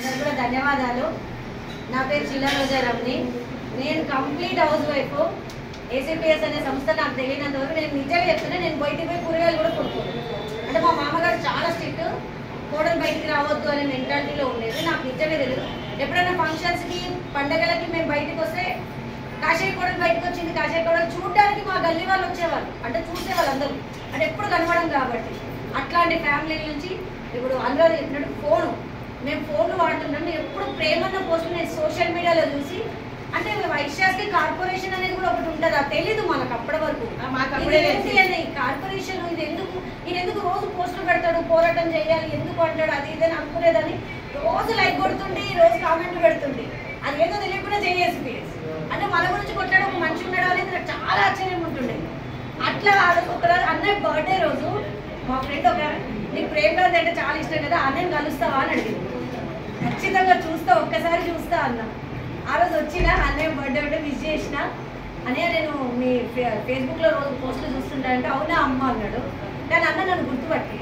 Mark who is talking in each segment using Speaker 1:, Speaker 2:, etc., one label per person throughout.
Speaker 1: అందరికీ కూడా ధన్యవాదాలు. నా పేరు చిల్లా రోజా రమణి. నేను కంప్లీట్ హౌస్ వైఫ్. ఏసీపీఎస్ అనే సంస్థ నాకు తెలియనంత వరకు నేను నిజంగా చెప్తున్నా, నేను బయటికి పోయి కూరగాయలు కూడా కొనుక్కోను. అంటే మా మామగారు చాలా స్ట్రిక్ట్, కోడలు బయటికి రావద్దు అనే మెంటాలిటీలో ఉండేది. నాకు నిజంగా తెలియదు. ఎప్పుడైనా ఫంక్షన్స్కి పండగలకి మేము బయటకు వస్తే కాశీ కోడలు బయటకు వచ్చింది, కాశీ కోడలు చూడడానికి మా గల్లీ వాళ్ళు వచ్చేవాళ్ళు, అంటే చూసేవాళ్ళు అందరూ, అంటే ఎప్పుడు కనబడం కాబట్టి. అట్లాంటి ఫ్యామిలీ నుంచి ఇప్పుడు అందరూ చెప్పినట్టు మేము ఫోన్లు వాడుతున్నాం. ఎప్పుడు ప్రేమన్న పోస్టులు నేను సోషల్ మీడియాలో చూసి, అంటే వైశ్యాస్కి కార్పొరేషన్ అనేది కూడా ఒకటి ఉంటుంది, అది తెలీదు మనకు అప్పటి వరకు. కార్పొరేషన్ ఇది ఎందుకు రోజు పోస్టులు పెడతాడు, పోరాటం చేయాలి ఎందుకు అంటాడు, అది ఇదని అనుకునేదని రోజు లైక్ కొడుతుండే, రోజు కామెంట్లు పెడుతుండే. అది ఏదో తెలియకుండా చేసేసి అంటే మన గురించి కొట్లాడు ఒక మనిషి ఉన్నాడు అనేది నాకు చాలా ఆశ్చర్యం ఉంటుండే. అట్లా ఒకరోజు అన్నయ్య బర్త్డే రోజు మా ఫ్రెండ్ నీకు ప్రేమ్ గాంధీ అంటే చాలా ఇష్టం కదా, అన్నయ్యని కలుస్తావా అని అడిగింది. ఖచ్చితంగా చూస్తా, ఒక్కసారి చూస్తా అన్నా. ఆ రోజు వచ్చిన అన్నయ్య బర్త్డే ఉంటే విష్ చేసిన. అన్నయ్య నేను మీ ఫేస్బుక్లో రోజు పోస్టులు చూస్తుంటా అంటే అవునా అమ్మ అన్నాడు. కానీ అన్న నన్ను గుర్తుపట్టి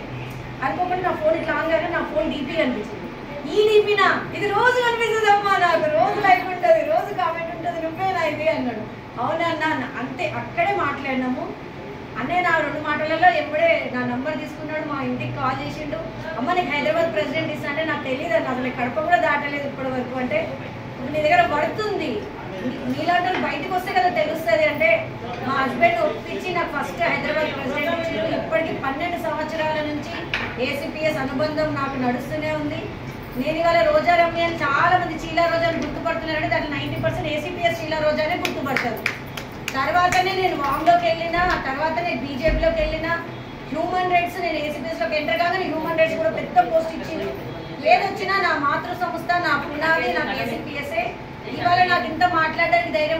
Speaker 1: అనుకోకుండా నా ఫోన్ ఇట్లా ఆన్ కాక నా ఫోన్ డీపీ కనిపించింది. ఈ డీపీనా ఇది రోజు కనిపిస్తుంది అమ్మా, నాకు రోజు లైక్ ఉంటుంది, రోజు కామెంట్ ఉంటుంది, నువ్వేనా ఇది అన్నాడు. అవునా అన్న అంతే. అక్కడే మాట్లాడినాము. అన్నయ్య నా 2 మాటలలో ఎప్పుడే నా నంబర్ తీసుకున్నాడు, మా ఇంటికి కాల్ చేసిండు. అమ్మ నీకు హైదరాబాద్ ప్రెసిడెంట్ ఇస్తా అంటే నాకు తెలియదు అన్న, అసలు కడప కూడా దాటలేదు ఇప్పటి వరకు. అంటే నీ దగ్గర పడుతుంది, నీలాంటి బయటకు వస్తే కదా తెలుస్తుంది అంటే మా హస్బెండ్ ఒప్పించి నాకు ఫస్ట్ హైదరాబాద్ ప్రెసిడెంట్ ఇచ్చారు. ఇప్పటికి 12 సంవత్సరాల నుంచి ఏసీపీఎస్ అనుబంధం నాకు నడుస్తూనే ఉంది. నేను ఇవాళ రోజా రమ్య అని చాలా మంది చీలా రోజాని గుర్తుపడుతున్నారంటే దాంట్లో 90% ఏసీపీఎస్ చీలా రోజానే గుర్తుపడతారు. తర్వాతనే నేను వామ్లోకి వెళ్ళినా, తర్వాతనే బీజేపీలోకి వెళ్ళినా, హ్యూమన్ రైట్స్ నేను ఏసీపీఎస్లోకి ఎంటర్ కాగానే హ్యూమన్ రైట్స్ కూడా పెద్ద పోస్ట్ ఇచ్చింది. ఏదొచ్చినా నా మాతృ సంస్థ, నా పునాది నాకు ఏసీపీఎస్ఏ. ఇవాళ నాకు ఇంత మాట్లాడడానికి ధైర్యం